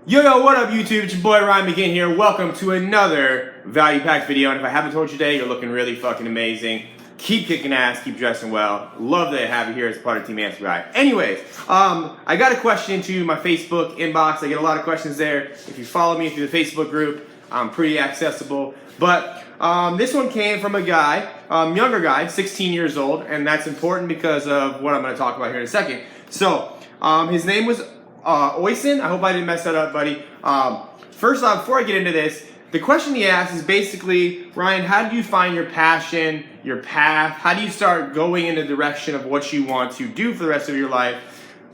Yo, what up YouTube? It's your boy Ryan Magin here. Welcome to another value-packed video. And if I haven't told you today, you're looking really fucking amazing. Keep kicking ass, keep dressing well. Love that I have you here as part of Team Answer Guy. Anyways, I got a question to my Facebook inbox. I get a lot of questions there. If you follow me through the Facebook group, I'm pretty accessible. But this one came from a guy, younger guy, 16 years old, and that's important because of what I'm going to talk about here in a second. So, his name was Oysen. I hope I didn't mess that up, buddy. First off, before I get into this, the question he asked is basically, Ryan, how do you find your passion, your path? How do you start going in the direction of what you want to do for the rest of your life?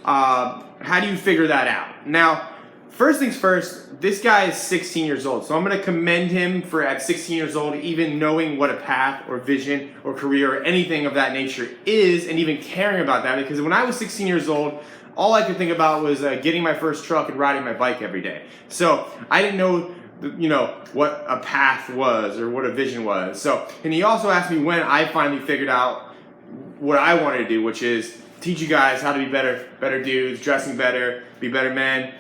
How do you figure that out? Now, first things first, this guy is 16 years old, so I'm going to commend him for at 16 years old even knowing what a path or vision or career or anything of that nature is and even caring about that, because when I was 16 years old, all I could think about was getting my first truck and riding my bike every day. So I didn't know, what a path was or what a vision was. So, and he also asked me when I finally figured out what I wanted to do, which is teach you guys how to be better dudes, dressing better, be better men,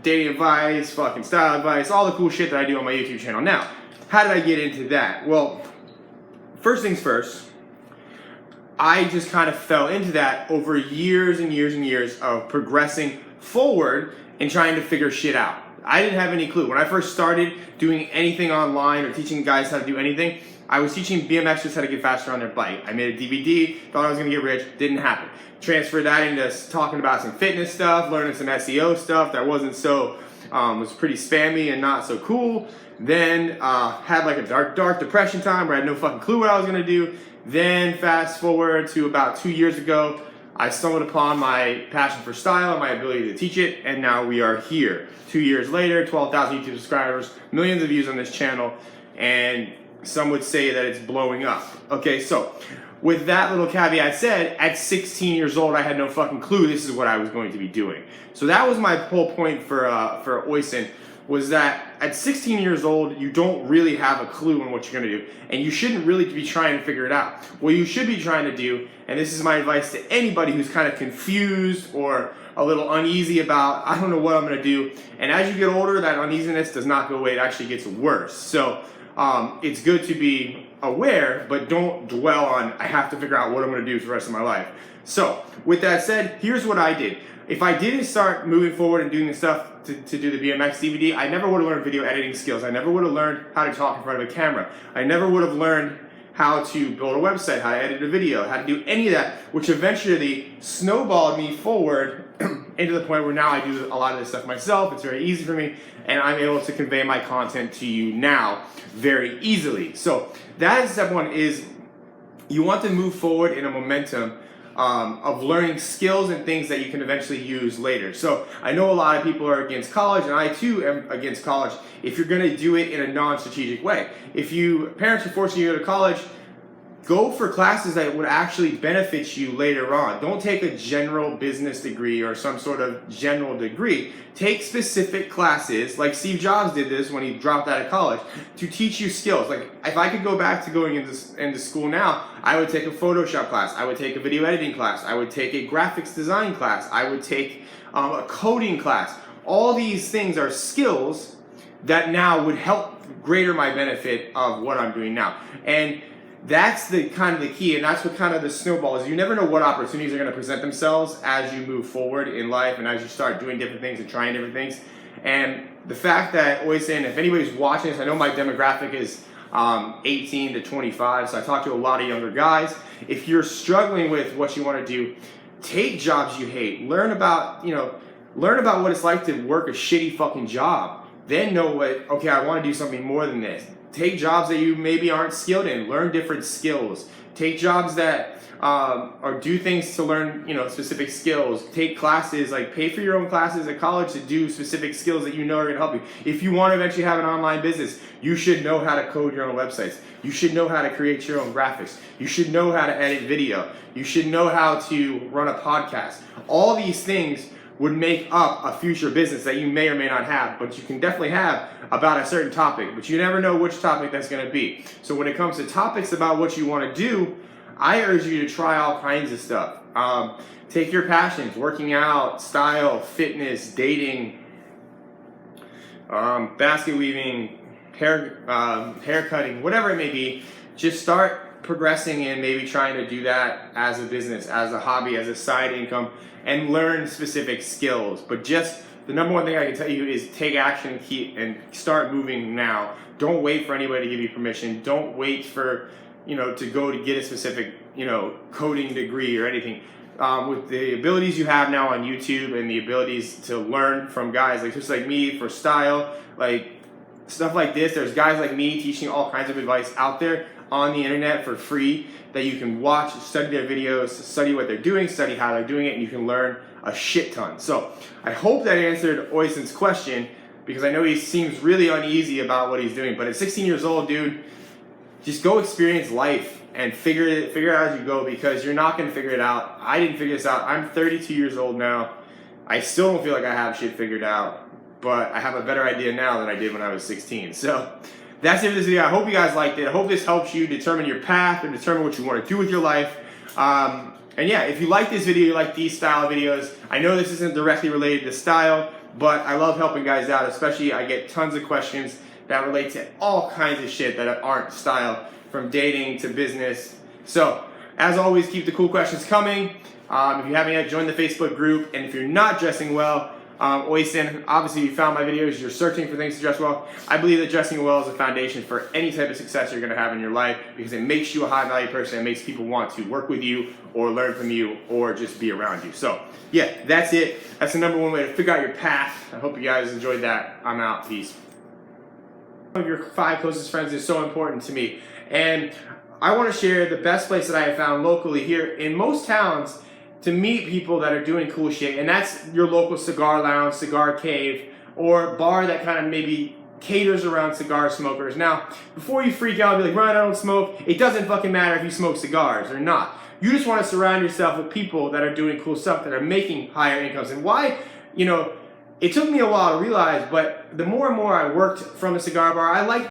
dating advice, fucking style advice, all the cool shit that I do on my YouTube channel. Now, how did I get into that? Well, first things first, I just kind of fell into that over years and years and years of progressing forward and trying to figure shit out. I didn't have any clue. When I first started doing anything online or teaching guys how to do anything, I was teaching BMXers how to get faster on their bike. I made a DVD, thought I was going to get rich, didn't happen. Transferred that into talking about some fitness stuff, learning some SEO stuff that wasn't so, was pretty spammy and not so cool. Then had like a dark depression time where I had no fucking clue what I was going to do. Then fast forward to about 2 years ago, I stumbled upon my passion for style and my ability to teach it, and now we are here. 2 years later, 12,000 YouTube subscribers, millions of views on this channel, and some would say that it's blowing up. Okay, so with that little caveat said, at 16 years old, I had no fucking clue this is what I was going to be doing. So that was my whole point for Oysen, was that at 16 years old, you don't really have a clue on what you're going to do, and you shouldn't really be trying to figure it out. What you should be trying to do, and this is my advice to anybody who's kind of confused or a little uneasy about, I don't know what I'm going to do, and as you get older, that uneasiness does not go away, it actually gets worse. So it's good to be aware, but don't dwell on, I have to figure out what I'm going to do for the rest of my life. So with that said, here's what I did. If I didn't start moving forward and doing the stuff to do the BMX DVD, I never would have learned video editing skills. I never would have learned how to talk in front of a camera. I never would have learned how to build a website, how to edit a video, how to do any of that, which eventually snowballed me forward into the point where now I do a lot of this stuff myself. It's very easy for me, and I'm able to convey my content to you now very easily. So that is step one, is you want to move forward in a momentum of learning skills and things that you can eventually use later. So I know a lot of people are against college, and I too am against college if you're going to do it in a non-strategic way. If parents are forcing you to go to college, go for classes that would actually benefit you later on. Don't take a general business degree or some sort of general degree. Take specific classes, like Steve Jobs did this when he dropped out of college, to teach you skills. Like, if I could go back to going into school now, I would take a Photoshop class, I would take a video editing class, I would take a graphics design class, I would take a coding class. All these things are skills that now would help greater my benefit of what I'm doing now. And that's the kind of the key, and that's what kind of the snowball is. You never know what opportunities are going to present themselves as you move forward in life and as you start doing different things and trying different things. And the fact that, Oysen, if anybody's watching this, I know my demographic is 18 to 25, so I talk to a lot of younger guys. If you're struggling with what you want to do, take jobs you hate. Learn about what it's like to work a shitty fucking job. Then know okay, I want to do something more than this. Take jobs that you maybe aren't skilled in. Learn different skills. Take jobs that, or do things to learn, specific skills. Take classes, like pay for your own classes at college to do specific skills that you know are going to help you. If you want to eventually have an online business, you should know how to code your own websites. You should know how to create your own graphics. You should know how to edit video. You should know how to run a podcast. All these things would make up a future business that you may or may not have, but you can definitely have about a certain topic, but you never know which topic that's going to be. So when it comes to topics about what you want to do, I urge you to try all kinds of stuff. Take your passions, working out, style, fitness, dating, basket weaving, hair cutting, whatever it may be. Just start progressing and maybe trying to do that as a business, as a hobby, as a side income, and learn specific skills. But just the number one thing I can tell you is take action and start moving now. Don't wait for anybody to give you permission. Don't wait for, to go to get a specific, coding degree or anything. With the abilities you have now on YouTube and the abilities to learn from guys just like me for style, like stuff like this, there's guys like me teaching all kinds of advice out there on the internet for free that you can watch, study their videos, study what they're doing, study how they're doing it, and you can learn a shit ton. So I hope that answered Oisin's question, because I know he seems really uneasy about what he's doing. But at 16 years old, dude, just go experience life and figure it out as you go, because you're not going to figure it out. I didn't figure this out. I'm 32 years old now. I still don't feel like I have shit figured out, but I have a better idea now than I did when I was 16. So that's it for this video. I hope you guys liked it. I hope this helps you determine your path and determine what you want to do with your life. And yeah, if you like this video, you like these style videos, I know this isn't directly related to style, but I love helping guys out. Especially I get tons of questions that relate to all kinds of shit that aren't style, from dating to business. So as always, keep the cool questions coming. If you haven't yet, join the Facebook group. And if you're not dressing well, Oisin, obviously you found my videos, you're searching for things to dress well. I believe that dressing well is a foundation for any type of success you're going to have in your life, because it makes you a high value person. It makes people want to work with you or learn from you or just be around you. So yeah, that's it. That's the number one way to figure out your path. I hope you guys enjoyed that. I'm out. Peace. One of your 5 closest friends is so important to me, and I want to share the best place that I have found locally here in most towns to meet people that are doing cool shit, and that's your local cigar lounge, cigar cave, or bar that kind of maybe caters around cigar smokers. Now, before you freak out and be like, Ryan, I don't smoke, it doesn't fucking matter if you smoke cigars or not. You just want to surround yourself with people that are doing cool stuff, that are making higher incomes. And why, it took me a while to realize, but the more and more I worked from a cigar bar, I liked